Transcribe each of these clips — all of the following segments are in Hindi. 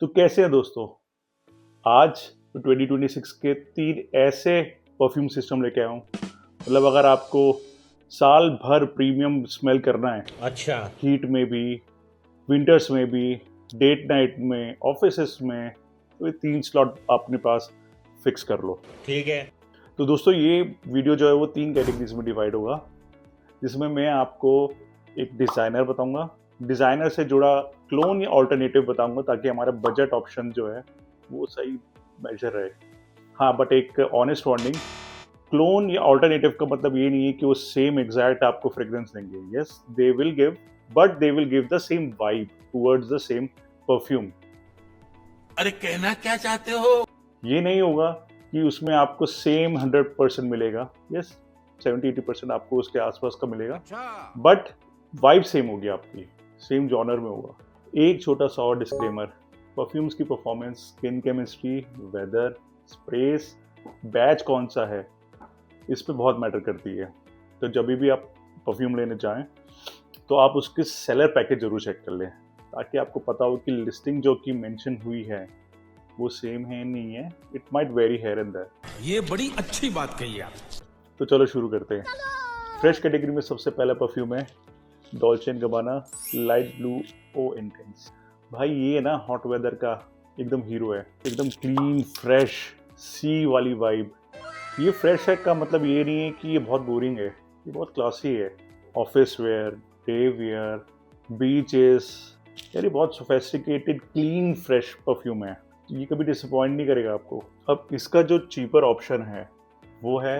तो कैसे है दोस्तों? आज 2026 के 3 ऐसे परफ्यूम सिस्टम लेके आया हूँ। मतलब अगर आपको साल भर प्रीमियम स्मेल करना है, अच्छा। हीट में भी, विंटर्स में भी, डेट नाइट में, ऑफिसेस में, तो ये 3 स्लॉट अपने पास फिक्स कर लो। ठीक है। तो दोस्तों ये वीडियो जो है वो 3 कैटेगरीज में डिवाइड होगा, जिसमें मैं आपको एक डिज़ाइनर बताऊंगा, डिज़ाइनर से जुड़ा क्लोन या ऑल्टरनेटिव बताऊंगा ताकि हमारा बजट ऑप्शन जो है वो सही मेजर रहे। हाँ, बट एक ऑनेस्ट वार्निंग, क्लोन या ऑल्टरनेटिव का मतलब ये नहीं है कि वो सेम एग्जैक्ट आपको फ्रेग्रेंस देंगे। Yes, they will give, but they will give the same vibe towards the same perfume. अरे कहना क्या चाहते हो? ये नहीं होगा कि उसमें आपको सेम 100% मिलेगा। यस, 70-80% आपको उसके आसपास का मिलेगा। अच्छा। बट वाइब सेम होगी आपकी, सेम जॉनर में होगा। एक छोटा सा और डिस्क्लेमर, परफ्यूम्स की performance, skin chemistry, weather, sprays, batch कौन सा है, इस पे बहुत मैटर करती है। तो जब भी आप परफ्यूम लेने जाएं तो आप उसके सेलर पैकेज जरूर चेक कर लें, ताकि आपको पता हो कि लिस्टिंग जो कि मेंशन हुई है वो सेम है नहीं है। It might vary here and there. ये बड़ी अच्छी बात कही आप। तो चलो शुरू करते हैं। फ्रेश कैटेगरी में सबसे पहला परफ्यूम है Dolce and Gabbana light blue eau intense. भाई ये ना हॉट वेदर का एकदम हीरो है, एकदम क्लीन फ्रेश सी वाली वाइब। ये फ्रेश है का मतलब ये नहीं है कि ये बहुत बोरिंग है, ये बहुत क्लासी है। Office wear, day wear, beaches, यार ये बहुत सोफेस्टिकेटेड क्लीन फ्रेश परफ्यूम है। ये कभी डिसअपॉइंट नहीं करेगा आपको। अब इसका जो चीपर ऑप्शन है वो है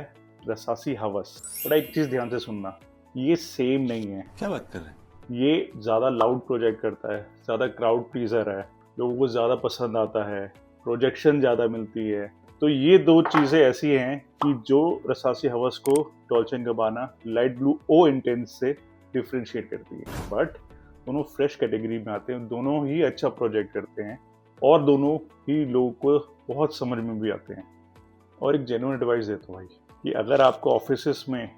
रसासी हवस। बड़ा एक चीज़ ध्यान से सुनना, ये सेम नहीं है। क्या बात कर रहे हैं? ये ज़्यादा लाउड प्रोजेक्ट करता है, ज़्यादा क्राउड प्लीजर है, लोगों को ज़्यादा पसंद आता है, प्रोजेक्शन ज़्यादा मिलती है। तो ये दो चीज़ें ऐसी हैं कि जो रसासी हवस को Dolce and Gabbana light blue eau intense से डिफ्रेंशिएट करती है। बट दोनों फ्रेश कैटेगरी में आते हैं, दोनों ही अच्छा प्रोजेक्ट करते हैं और दोनों ही लोगों को बहुत समझ में भी आते हैं। और एक जेन्युइन एडवाइस देता हूँ भाई, कि अगर आपको ऑफिसेस में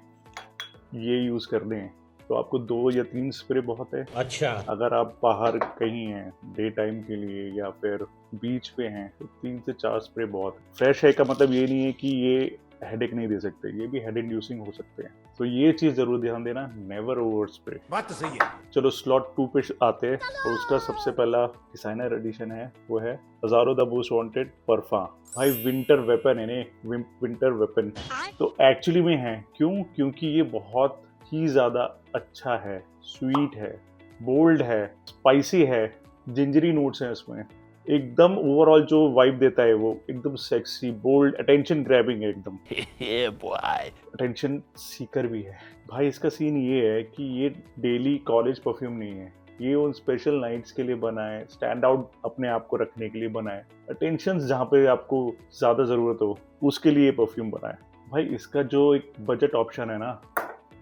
ये यूज़ करने हैं तो आपको 2 या 3 स्प्रे बहुत है। अच्छा। अगर आप बाहर कहीं हैं डे टाइम के लिए या फिर बीच पे हैं तो 3 से 4 स्प्रे बहुत है। फ्रेश है का मतलब ये नहीं है कि ये हेडेक नहीं दे सकते, ये भी हेड इंड्यूसिंग हो सकते हैं। तो ये चीज़ जरूर ध्यान देना, नेवर ओवर स्प्रे। बात तो सही है। चलो स्लॉट 2 पे आते हैं। और उसका सबसे पहला डिजाइनर एडिशन है वो है हजारो द मोस्ट वांटेड परफा। भाई विंटर वेपन है ने, विंटर वेपन तो एक्चुअली में है। क्यों? क्योंकि ये बहुत ही ज्यादा अच्छा है, स्वीट है, बोल्ड है, स्पाइसी है, जिंजरी नोट्स हैं इसमें। एकदम ओवरऑल जो वाइब देता है वो एकदम सेक्सी, बोल्ड, अटेंशन ग्रैबिंग है एकदम। अटेंशन सीकर भी है। भाई इसका सीन ये है कि ये डेली कॉलेज परफ्यूम नहीं है, ये उन स्पेशल नाइट्स के लिए बना है, स्टैंड आउट अपने आप को रखने के लिए बना है, अटेंशन जहाँ पे आपको ज़्यादा ज़रूरत हो उसके लिए परफ्यूम बना है। भाई इसका जो एक बजट ऑप्शन है ना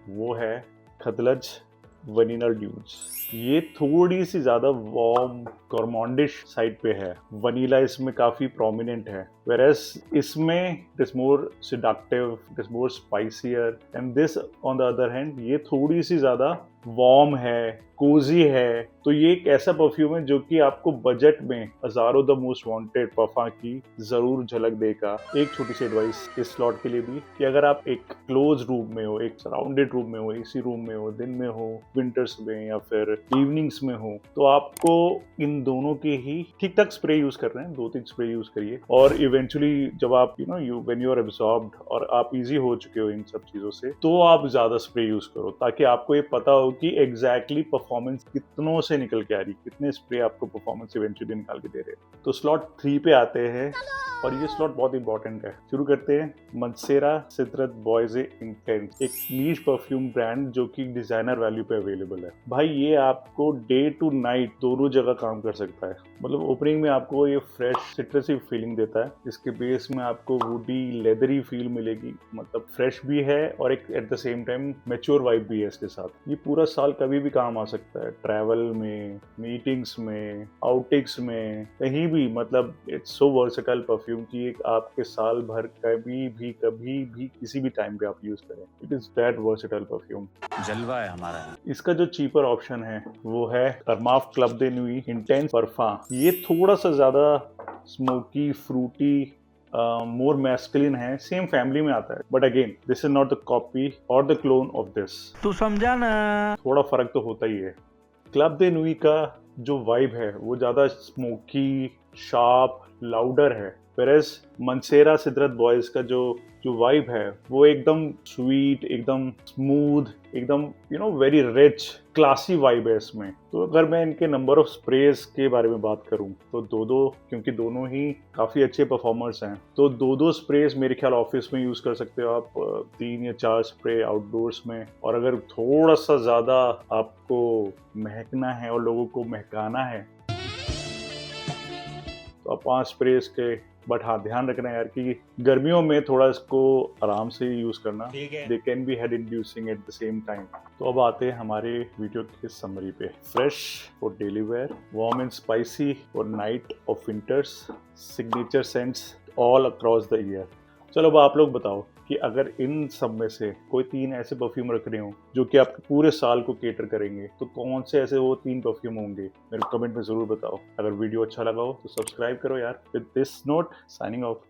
वो है खतलज वनीला ड्यूड्स। ये थोड़ी सी ज़्यादा वार्म गॉर्मॉन्डिश साइड पे है, वनीला इसमें काफ़ी प्रोमिनेंट है, वेरएस इसमें it is more seductive, it is more spicier, and this on the other hand ये थोड़ी सी ज़्यादा वार्म है, कोजी है। तो ये एक ऐसा परफ्यूम है जो कि आपको बजट में हजारों द मोस्ट वांटेड परफा की जरूर झलक देगा। एक छोटी सी एडवाइस इस स्लॉट के लिए भी, कि अगर आप एक क्लोज रूम में हो, एक सराउंडेड रूम में हो, एसी रूम में हो, दिन में हो, विंटर्स में या फिर इवनिंग्स में हो, तो आपको इन दोनों के ही ठीक ठाक स्प्रे यूज कर रहे हैं, 2-3 स्प्रे यूज करिए। और इवेंचुअली जब आप व्हेन यू आर एब्सॉर्ब्ड और आप इजी हो चुके हो इन सब चीजों से, तो आप ज्यादा स्प्रे यूज करो, ताकि आपको ये पता हो कि एग्जैक्टली परफॉर्मेंस कितनों से निकल के आ रही, कितने स्प्रे आपको परफॉर्मेंस इवेंचुअली निकाल के दे रहे हैं। तो स्लॉट 3 पे आते हैं और ये स्लॉट बहुत इंपॉर्टेंट है। शुरू करते हैं मंसेरा सितरत बॉयजे इंटेंस, एक नीश परफ्यूम ब्रांड जो कि डिजाइनर वैल्यू पे अवेलेबल है। भाई ये आपको डे टू नाइट दोनों जगह काम कर सकता है। मतलब ओपनिंग में आपको ये फ्रेश सिट्रसी फीलिंग देता है, इसके बेस में आपको वुडी लेदरी फील मिलेगी, मतलब फ्रेश भी है और एक eight the same time mature vibe भी है इसके साथ। ये पूरा साल कभी भी काम आ सकता है, ट्रैवल में, मीटिंग्स में, आउटिंग्स में, कहीं भी। मतलब it's so versatile perfume perfume की एक आपके साल भर कभी भी किसी भी टाइम पे आप यूज करें। It is that versatile perfume. जलवा है हमारा। इसका जो चीपर ऑप्शन है वो है अरमाफ क्लब दे नुई इंटेंस परफम। ये थोड़ा सा ज्यादा स्मोकी, फ्रूटी, मोर मैस्कुलिन है, सेम फैमिली में आता है, but again this is not the copy और द क्लोन ऑफ दिस। तू समझा ना। थोड़ा फर्क तो होता ही है। क्लब दे नुई का जो वाइब है वो ज्यादा स्मोकी, शार्प, लाउडर है, वेरएज मंसेरा सिद्रत बॉयज का जो वाइब है वो एकदम स्वीट, एकदम स्मूथ, एकदम वेरी रिच, क्लासी वाइब है इसमें। तो अगर मैं इनके नंबर ऑफ स्प्रेज के बारे में बात करूं तो दो, क्योंकि दोनों ही काफ़ी अच्छे परफॉर्मर्स हैं, तो दो स्प्रेज मेरे ख्याल ऑफिस में यूज़ कर सकते हो आप, 3 या 4 स्प्रे आउटडोर्स में। और अगर थोड़ा सा ज़्यादा आपको महकना है और लोगों को महकाना है तो आप 5 स्प्रेज के। बट हाँ, ध्यान रखना यार कि गर्मियों में थोड़ा इसको आराम से यूज करना, they can be head inducing at the same time. तो अब आते हैं हमारे वीडियो के समरी पे। Fresh for daily wear, warm and spicy for night of winters, signature scents all across the year. चलो अब आप लोग बताओ कि अगर इन सब में से कोई 3 ऐसे परफ्यूम रख रहे हो जो कि आपके पूरे साल को केटर करेंगे, तो कौन से ऐसे वो 3 परफ्यूम होंगे, मेरे को कमेंट में जरूर बताओ। अगर वीडियो अच्छा लगा हो तो सब्सक्राइब करो यार। With this note, signing off.